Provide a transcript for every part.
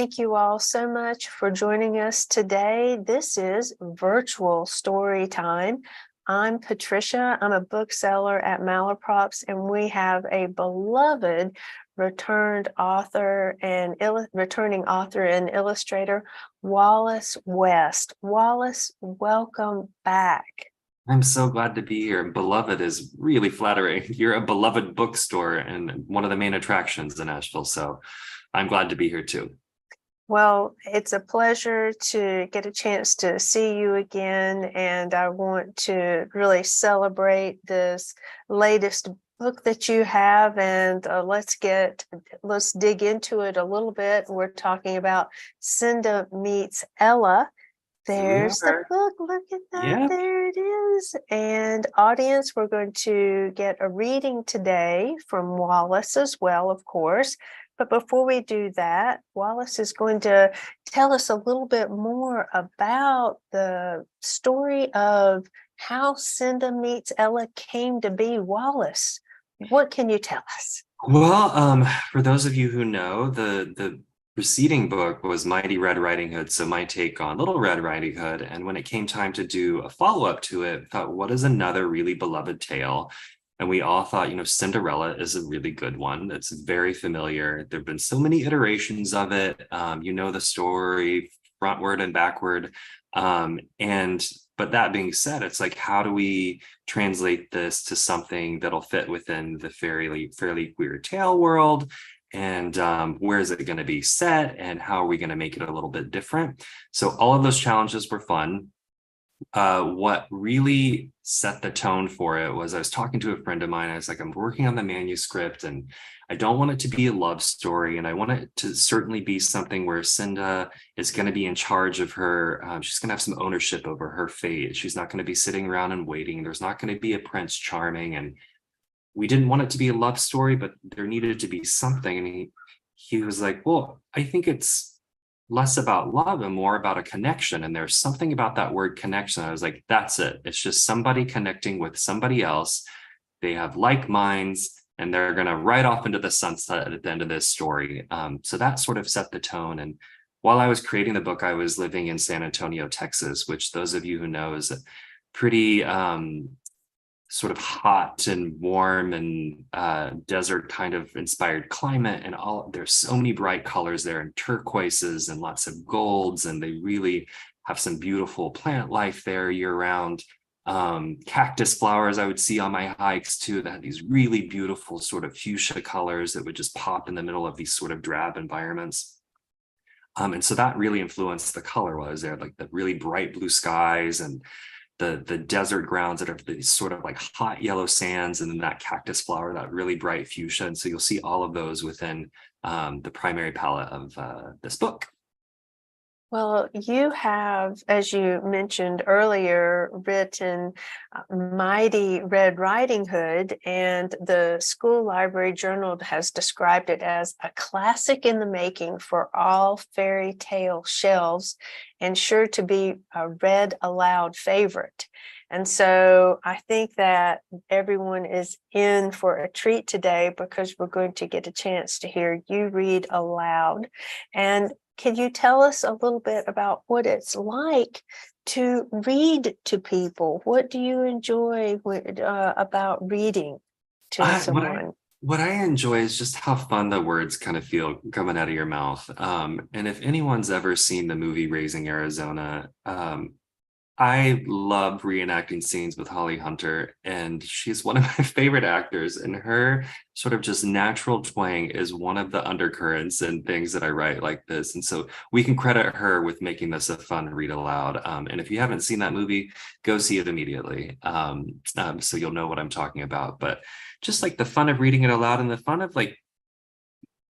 thank you all so much for joining us today. This is virtual story time. I'm Patricia. I'm a bookseller at Malaprops, and we have a beloved returning author and illustrator, Wallace West. Wallace, welcome back. I'm so glad to be here. Beloved is really flattering. You're a beloved bookstore and one of the main attractions in Nashville. So I'm glad to be here too. Well, it's a pleasure to get a chance to see you again, and I want to really celebrate this latest book that you have, and let's dig into it a little bit. We're talking about Cinda Meets Ella. There's the book. Look at that. Yep. There it is. And audience, we're going to get a reading today from Wallace as well, of course. But before we do that, Wallace is going to tell us a little bit more about the story of how Cinda Meets Ella came to be. Wallace, what can you tell us? Well, for those of you who know, the preceding book was Mighty Red Riding Hood, so my take on Little Red Riding Hood. And when it came time to do a follow-up to it, I thought, what is another really beloved tale? And we all thought, Cinderella is a really good one. It's very familiar. There have been so many iterations of it. The story frontward and backward. But that being said, it's like, how do we translate this to something that'll fit within the fairly queer tale world? And where is it going to be set? And how are we going to make it a little bit different? So all of those challenges were fun. What really set the tone for it was I was talking to a friend of mine. I was like, I'm working on the manuscript and I don't want it to be a love story. And I want it to certainly be something where Cinda is going to be in charge of her. She's going to have some ownership over her fate. She's not going to be sitting around and waiting. There's not going to be a Prince Charming. And we didn't want it to be a love story, but there needed to be something. And he was like, well, I think it's less about love and more about a connection. And there's something about that word connection. I was like, that's it. It's just somebody connecting with somebody else. They have like minds and they're going to ride off into the sunset at the end of this story. So that sort of set the tone. And while I was creating the book, I was living in San Antonio, Texas, which those of you who know is a pretty sort of hot and warm and desert kind of inspired climate, and there's so many bright colors there, and turquoises and lots of golds, and they really have some beautiful plant life there year round. Cactus flowers I would see on my hikes too, that had these really beautiful sort of fuchsia colors that would just pop in the middle of these sort of drab environments. And so that really influenced the color while I was there, like the really bright blue skies and the desert grounds that are these sort of like hot yellow sands, and then that cactus flower, that really bright fuchsia. And so you'll see all of those within the primary palette of this book. Well, you have, as you mentioned earlier, written Mighty Red Riding Hood, and the School Library Journal has described it as a classic in the making for all fairy tale shelves and sure to be a read aloud favorite. And so I think that everyone is in for a treat today because we're going to get a chance to hear you read aloud. And can you tell us a little bit about what it's like to read to people? What do you enjoy about reading to someone? What I enjoy is just how fun the words kind of feel coming out of your mouth. And if anyone's ever seen the movie Raising Arizona, I love reenacting scenes with Holly Hunter, and she's one of my favorite actors, and her sort of just natural twang is one of the undercurrents and things that I write like this. And so we can credit her with making this a fun read aloud. And if you haven't seen that movie, go see it immediately. So you'll know what I'm talking about. But just like the fun of reading it aloud and the fun of like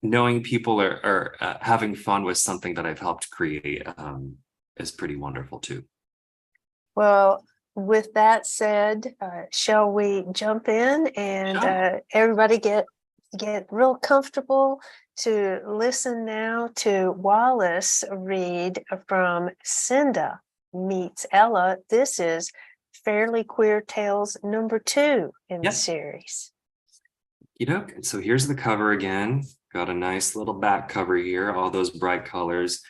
knowing people are having fun with something that I've helped create is pretty wonderful too. Well, with that said, shall we jump in and everybody get real comfortable to listen now to Wallace read from Cinda Meets Ella. This is Fairly Queer Tales number 2 in the series. So here's the cover again. got a nice little back cover here, all those bright colors.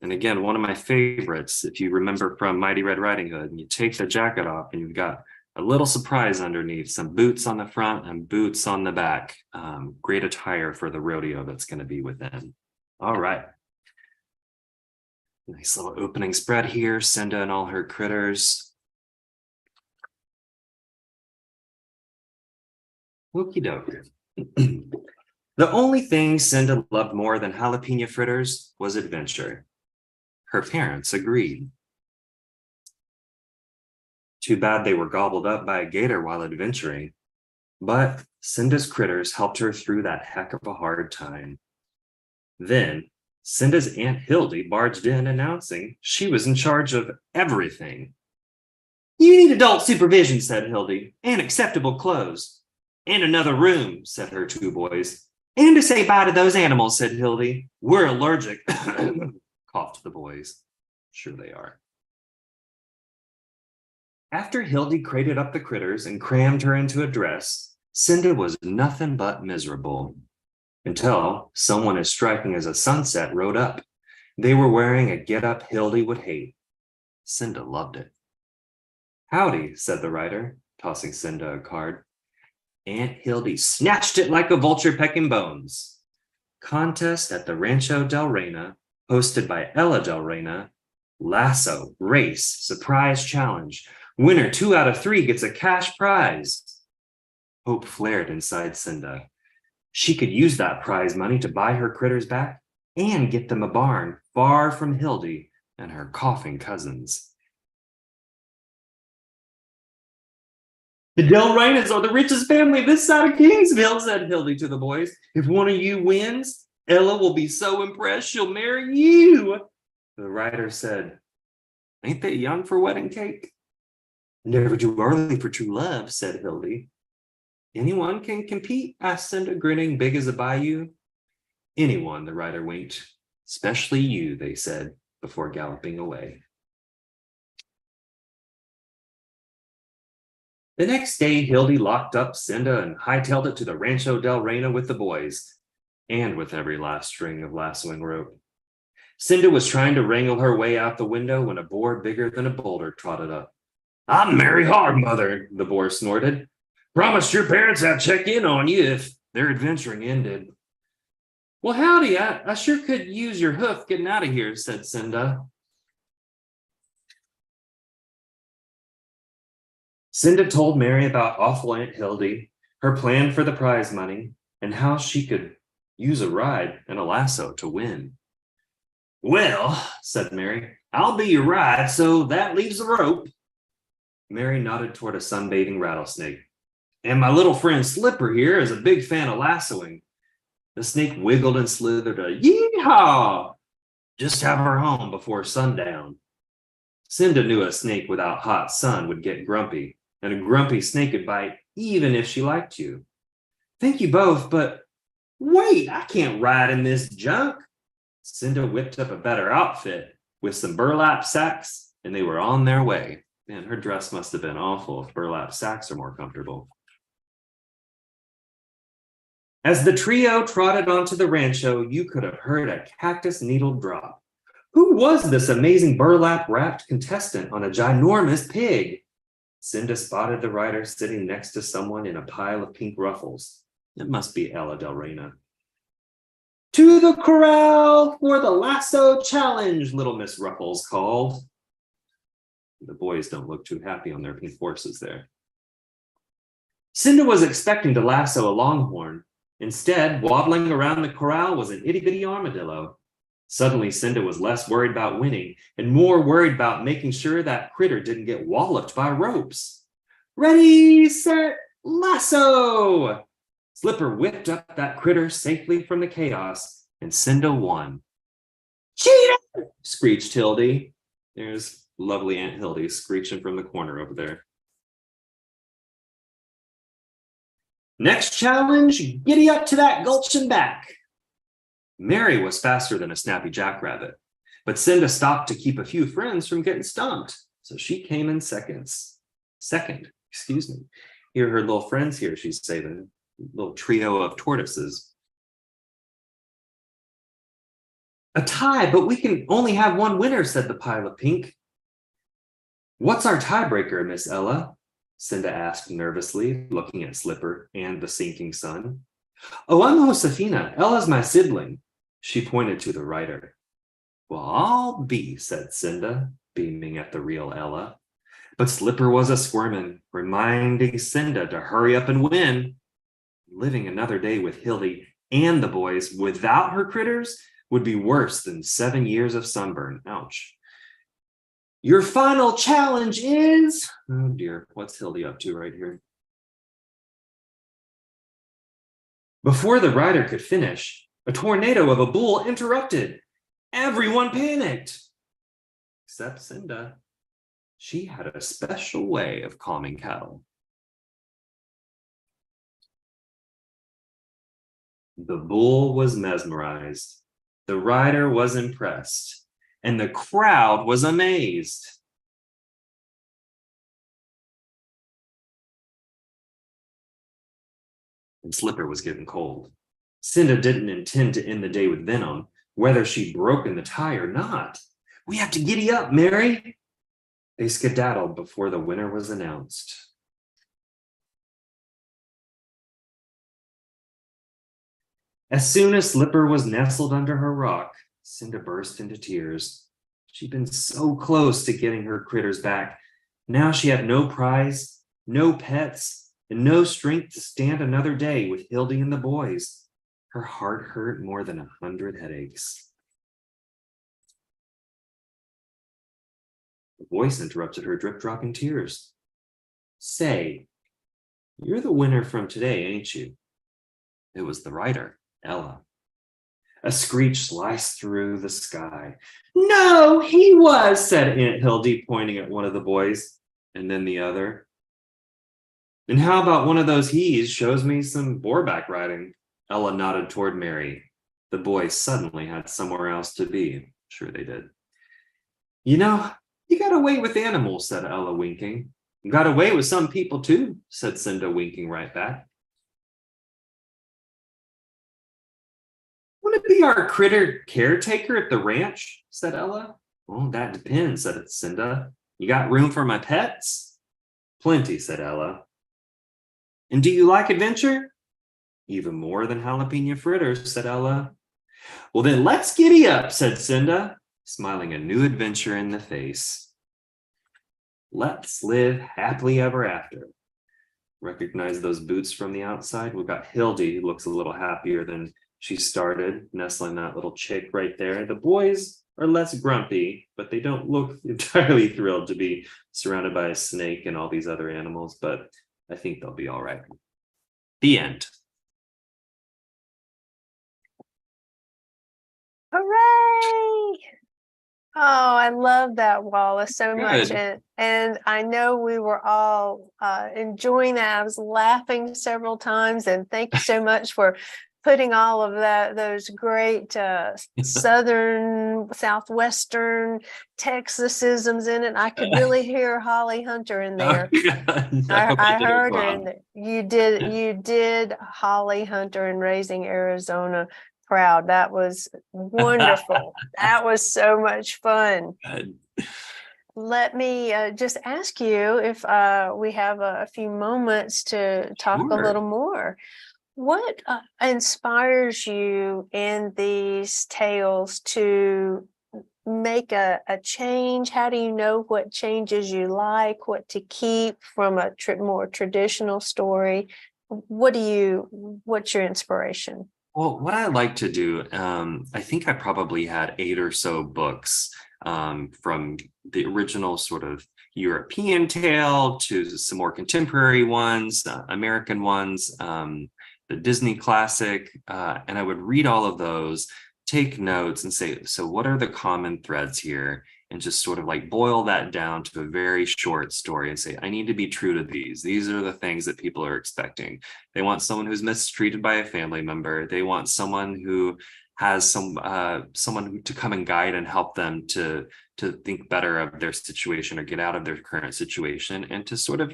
And again, one of my favorites, if you remember from Mighty Red Riding Hood, and you take the jacket off and you've got a little surprise underneath, some boots on the front and boots on the back. Great attire for the rodeo that's going to be within. All right. Nice little opening spread here, Cinda and all her critters. Okie doke. The only thing Cinda loved more than jalapeno fritters was adventure. Her parents agreed. Too bad they were gobbled up by a gator while adventuring, but Cinda's critters helped her through that heck of a hard time. Then Cinda's Aunt Hildy barged in announcing she was in charge of everything. You need adult supervision, said Hildy, and acceptable clothes. And another room, said her two boys. And to say bye to those animals, said Hildy. We're allergic, coughed the boys. Sure they are. After Hildy crated up the critters and crammed her into a dress, Cinda was nothing but miserable. Until someone as striking as a sunset rode up. They were wearing a get-up Hildy would hate. Cinda loved it. Howdy, said the rider, tossing Cinda a card. Aunt Hildy snatched it like a vulture pecking bones. Contest at the Rancho del Reina, hosted by Ella del Reina. Lasso, race, surprise challenge. Winner 2 out of 3 gets a cash prize. Hope flared inside Cinda. She could use that prize money to buy her critters back and get them a barn far from Hildy and her coughing cousins. The Del Reinas are the richest family this side of Kingsville, said Hildy to the boys. If one of you wins, Ella will be so impressed she'll marry you. The rider said, ain't they young for wedding cake? Never too early for true love, said Hildy. Anyone can compete, asked Cinda, grinning big as a bayou. Anyone, the rider winked. Especially you, they said, before galloping away. The next day, Hildy locked up Cinda and hightailed it to the Rancho del Reina with the boys, and with every last string of lassoing rope. Cinda was trying to wrangle her way out the window when a boar bigger than a boulder trotted up. I'm Mary Hard, mother, the boar snorted. Promised your parents I'd check in on you if their adventuring ended. Well, howdy, I sure could use your hoof getting out of here, said Cinda. Cinda told Mary about awful Aunt Hildy, her plan for the prize money, and how she could use a ride and a lasso to win. Well, said Mary, I'll be your ride, so that leaves the rope. Mary nodded toward a sunbathing rattlesnake. And my little friend Slipper here is a big fan of lassoing. The snake wiggled and slithered a yee-haw. Just have her home before sundown. Cinda knew a snake without hot sun would get grumpy, and a grumpy snake would bite even if she liked you. Thank you both, but wait, I can't ride in this junk. Cinda whipped up a better outfit with some burlap sacks, and they were on their way. Man, her dress must have been awful if burlap sacks are more comfortable. As the trio trotted onto the rancho, you could have heard a cactus needle drop. Who was this amazing burlap-wrapped contestant on a ginormous pig? Cinda spotted the rider sitting next to someone in a pile of pink ruffles. It must be Ella del Reina. To the corral for the lasso challenge, little Miss Ruffles called. The boys don't look too happy on their pink horses there. Cinda was expecting to lasso a longhorn. Instead, waddling around the corral was an itty-bitty armadillo. Suddenly, Cinda was less worried about winning and more worried about making sure that critter didn't get walloped by ropes. Ready, set, lasso! Slipper whipped up that critter safely from the chaos, and Cinda won. Cheater! Screeched Hildy. There's lovely Aunt Hildy screeching from the corner over there. Next challenge, giddy up to that gulch and back. Mary was faster than a snappy jackrabbit, but Cinda stopped to keep a few friends from getting stumped, so she came in second. Here her little friends here, she's saving, little trio of tortoises. A tie, but we can only have one winner, said the pile of pink. What's our tiebreaker, Miss Ella? Cinda asked nervously, looking at Slipper and the sinking sun. Oh, I'm Josefina. Ella's my sibling. She pointed to the writer. Well, I'll be, said Cinda, beaming at the real Ella. But Slipper was a squirmin', reminding Cinda to hurry up and win. Living another day with Hildy and the boys without her critters would be worse than 7 years of sunburn. Ouch. Your final challenge is... Oh dear, what's Hildy up to right here? Before the rider could finish, a tornado of a bull interrupted. Everyone panicked. Except Cinda. She had a special way of calming cattle. The bull was mesmerized. The rider was impressed. And the crowd was amazed. And Slipper was getting cold. Cinda didn't intend to end the day with venom, whether she'd broken the tie or not. We have to giddy up, Mary. They skedaddled before the winner was announced. As soon as Slipper was nestled under her rock, Cinda burst into tears. She'd been so close to getting her critters back. Now she had no prize, no pets, and no strength to stand another day with Hildy and the boys. Her heart hurt more than 100 headaches. A voice interrupted her drip-dropping tears. Say, you're the winner from today, ain't you? It was the writer, Ella. A screech sliced through the sky. No, he was, said Aunt Hildy, pointing at one of the boys, and then the other. And how about one of those he's shows me some horseback riding? Ella nodded toward Mary. The boys suddenly had somewhere else to be. Sure they did. You know, you got away with animals, said Ella, winking. You got away with some people too, said Cinda, winking right back. Want to be our critter caretaker at the ranch? Said Ella. Well, that depends, said Cinda. You got room for my pets? Plenty, said Ella. And do you like adventure? Even more than jalapeno fritters, said Ella. Well, then let's giddy up, said Cinda, smiling a new adventure in the face. Let's live happily ever after. Recognize those boots from the outside? We've got Hildy, who looks a little happier than she started, nestling that little chick right there. The boys are less grumpy, but they don't look entirely thrilled to be surrounded by a snake and all these other animals, but I think they'll be all right. The end. Hooray! Oh, I love that, Wallace, so much. Good. And I know we were all enjoying that. I was laughing several times, and thank you so much for putting all of those great southern, southwestern Texasisms in it. I could really hear Holly Hunter in there. I heard her in there. You did Holly Hunter in Raising Arizona proud. That was wonderful. That was so much fun. Let me just ask you if we have a few moments to talk a little more. What inspires you in these tales to make a change? How do you know what changes you like, what to keep from a more traditional story? What's your inspiration? Well, what I like to do, I think I probably had 8 or so books from the original sort of European tale to some more contemporary ones, American ones, the Disney classic, and I would read all of those, take notes and say, so what are the common threads here? And just sort of like boil that down to a very short story and say, I need to be true to these. These are the things that people are expecting. They want someone who's mistreated by a family member. They want someone who has someone to come and guide and help them to think better of their situation or get out of their current situation and to sort of,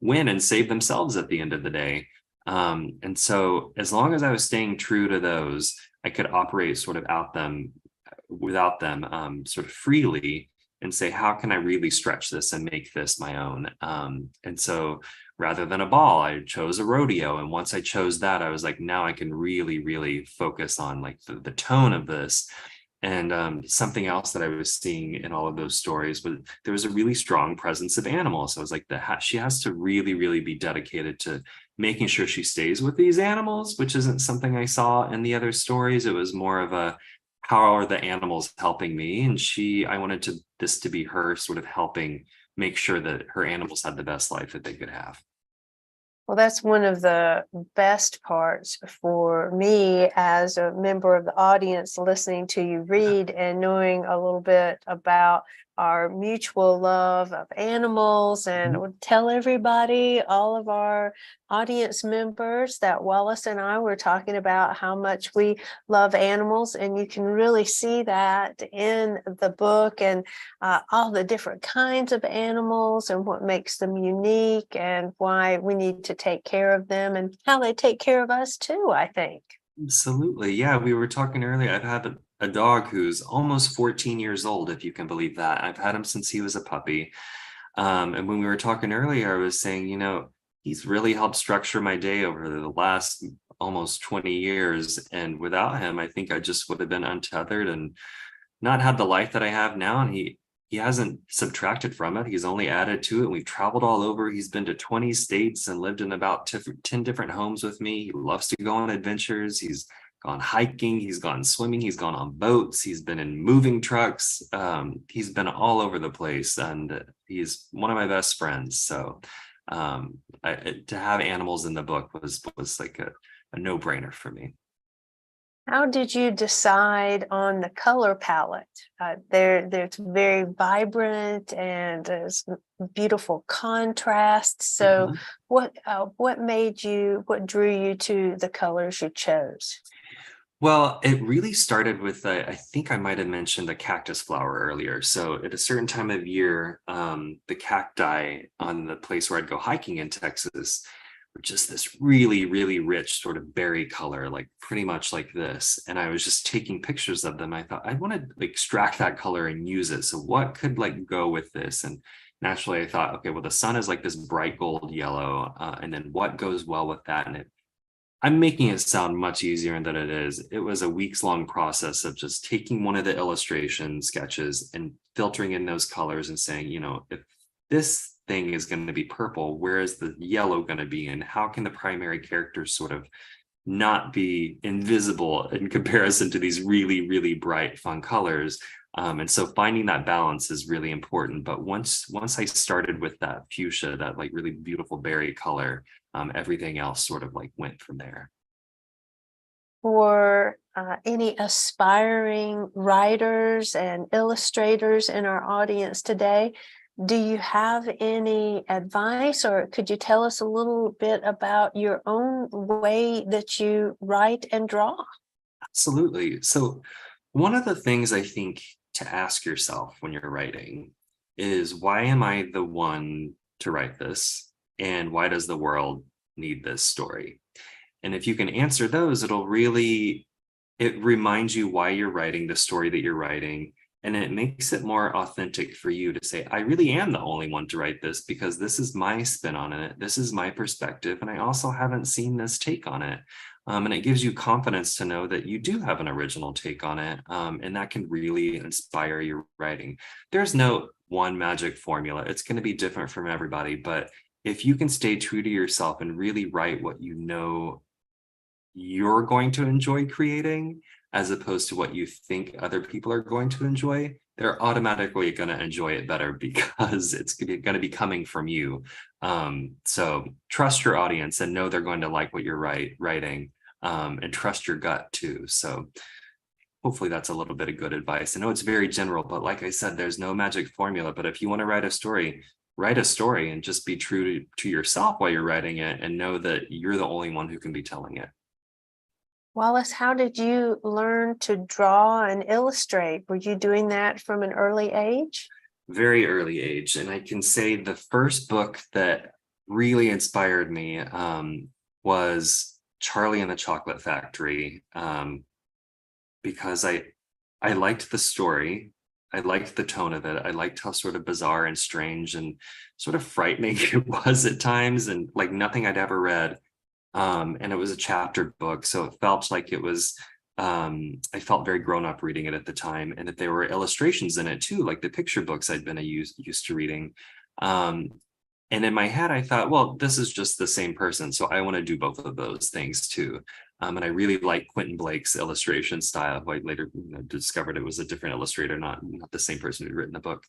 win and save themselves at the end of the day. And so as long as I was staying true to those, I could operate sort of out them without them sort of freely and say, how can I really stretch this and make this my own? And so rather than a ball, I chose a rodeo. And once I chose that, I was like, now I can really, really focus on like the tone of this. And something else that I was seeing in all of those stories was there was a really strong presence of animals. So I was like, she has to really, really be dedicated to making sure she stays with these animals, which isn't something I saw in the other stories. It was more of a, how are the animals helping me? And I wanted this to be her sort of helping make sure that her animals had the best life that they could have. Well, that's one of the best parts for me as a member of the audience, listening to you read and knowing a little bit about our mutual love of animals. And would tell everybody, all of our audience members, that Wallace and I were talking about how much we love animals. And you can really see that in the book, and all the different kinds of animals and what makes them unique and why we need to take care of them and how they take care of us too, I think. Absolutely. Yeah, we were talking earlier. I've had a dog who's almost 14 years old, if you can believe that. I've had him since he was a puppy. And when we were talking earlier, I was saying, he's really helped structure my day over the last almost 20 years. And without him, I think I just would have been untethered and not had the life that I have now. And he hasn't subtracted from it. He's only added to it. We've traveled all over. He's been to 20 states and lived in about 10 different homes with me. He loves to go on adventures. He's gone hiking. He's gone swimming. He's gone on boats. He's been in moving trucks. He's been all over the place, and he's one of my best friends. So to have animals in the book was like a no-brainer for me. How did you decide on the color palette? There's very vibrant and there's beautiful contrast. So, what drew you to the colors you chose? Well, it really started with, I think I might have mentioned a cactus flower earlier. So at a certain time of year, the cacti on the place where I'd go hiking in Texas were just this really, really rich sort of berry color, like pretty much like this. And I was just taking pictures of them. I thought I want to like extract that color and use it. So what could like go with this? And naturally I thought, okay, well, the sun is like this bright gold yellow. And then what goes well with that? And I'm making it sound much easier than it is. It was a weeks-long process of just taking one of the illustration sketches and filtering in those colors and saying, if this thing is going to be purple, where is the yellow going to be? And how can the primary characters sort of not be invisible in comparison to these really, really bright, fun colors? And so finding that balance is really important. But once I started with that fuchsia, that like really beautiful berry color, everything else sort of like went from there. For any aspiring writers and illustrators in our audience today, do you have any advice, or could you tell us a little bit about your own way that you write and draw? Absolutely. So one of the things I think to ask yourself when you're writing is, why am I the one to write this? And why does the world need this story? And if you can answer those, it reminds you why you're writing the story that you're writing. And it makes it more authentic for you to say, I really am the only one to write this because this is my spin on it. This is my perspective. And I also haven't seen this take on it. And it gives you confidence to know that you do have an original take on it. And that can really inspire your writing. There's no one magic formula. It's going to be different from everybody. But if you can stay true to yourself and really write what you know you're going to enjoy creating, as opposed to what you think other people are going to enjoy, they're automatically going to enjoy it better because it's going to be coming from you. So trust your audience and know they're going to like what you're writing, and trust your gut too. So hopefully that's a little bit of good advice. I know it's very general, but like I said, there's no magic formula. But if you want to write a story and just be true to yourself while you're writing it, and know that you're the only one who can be telling it. Wallace, how did you learn to draw and illustrate? Were you doing that from an early age? Very early age. And I can say the first book that really inspired me was Charlie and the Chocolate Factory, because I liked the story. I liked the tone of it. I liked how sort of bizarre and strange and sort of frightening it was at times, and like nothing I'd ever read. And it was a chapter book, so it felt like it was I felt very grown up reading it at the time, and that there were illustrations in it too, like the picture books I'd been used to reading. Um, and in my head, I thought, well, this is just the same person, so I want to do both of those things too. And I really like Quentin Blake's illustration style, who I later discovered it was a different illustrator, not the same person who'd written the book.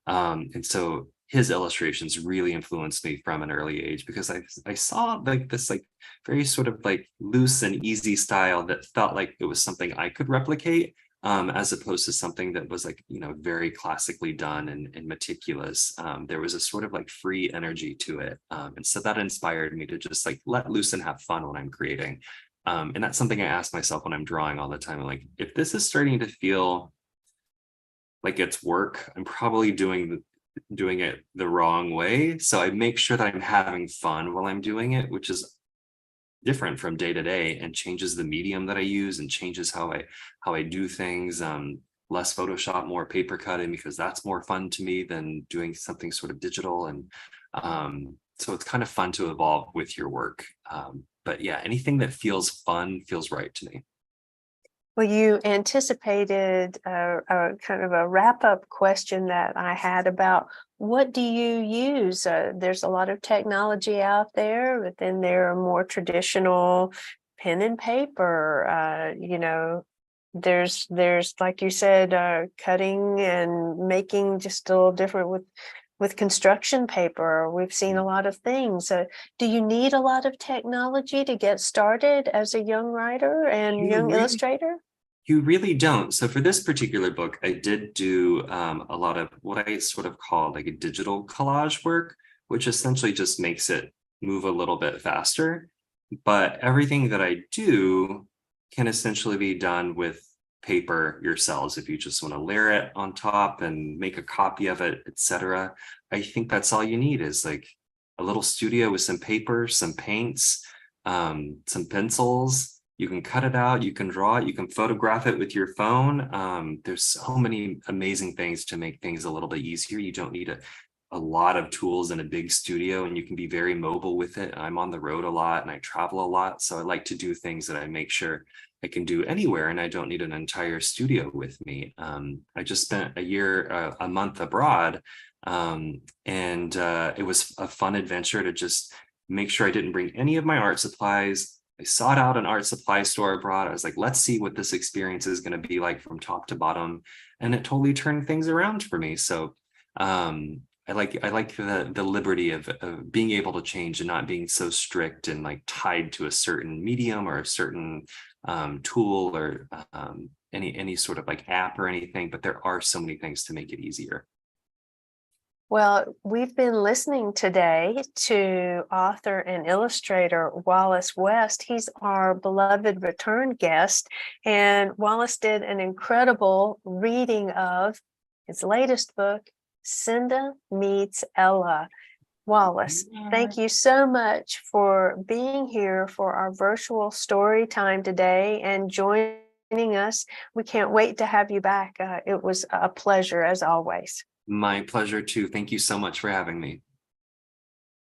And so his illustrations really influenced me from an early age, because I saw like this like very sort of like loose and easy style that felt like it was something I could replicate, as opposed to something that was like, very classically done and meticulous. There was a sort of like free energy to it. And so that inspired me to just like let loose and have fun when I'm creating. And that's something I ask myself when I'm drawing all the time. I'm like, if this is starting to feel like it's work, I'm probably doing it the wrong way. So I make sure that I'm having fun while I'm doing it, which is different from day to day, and changes the medium that I use and changes how I do things. Less Photoshop, more paper cutting, because that's more fun to me than doing something sort of digital. And so it's kind of fun to evolve with your work. But yeah, anything that feels fun feels right to me. Well, you anticipated a kind of a wrap-up question that I had about what do you use? There's a lot of technology out there, but then there are more traditional pen and paper. There's like you said, cutting and making just a little different with construction paper. We've seen a lot of things. Do you need a lot of technology to get started as a young writer and You young really illustrator? You really don't. So for this particular book, I did do a lot of what I sort of call like a digital collage work, which essentially just makes it move a little bit faster. But everything that I do can essentially be done with paper yourselves if you just want to layer it on top and make a copy of it, etc. I think that's all you need is like a little studio with some paper, some paints, some pencils. You can cut it out, you can draw it, you can photograph it with your phone. There's so many amazing things to make things a little bit easier. You don't need a lot of tools in a big studio, and you can be very mobile with it. I'm on the road a lot and I travel a lot, so I like to do things that I make sure I can do anywhere, and I don't need an entire studio with me. I just spent a month abroad, and it was a fun adventure to just make sure I didn't bring any of my art supplies. I sought out an art supply store abroad. I was like, let's see what this experience is going to be like from top to bottom. And it totally turned things around for me. So I like the liberty of being able to change and not being so strict and like tied to a certain medium or a certain tool or any sort of like app or anything. But there are so many things to make it easier. Well, we've been listening today to author and illustrator Wallace West. He's our beloved return guest, and Wallace did an incredible reading of his latest book, Cinda Meets Ella. Wallace, thank you so much for being here for our virtual story time today and joining us. We can't wait to have you back. It was a pleasure as always. My pleasure too. Thank you so much for having me.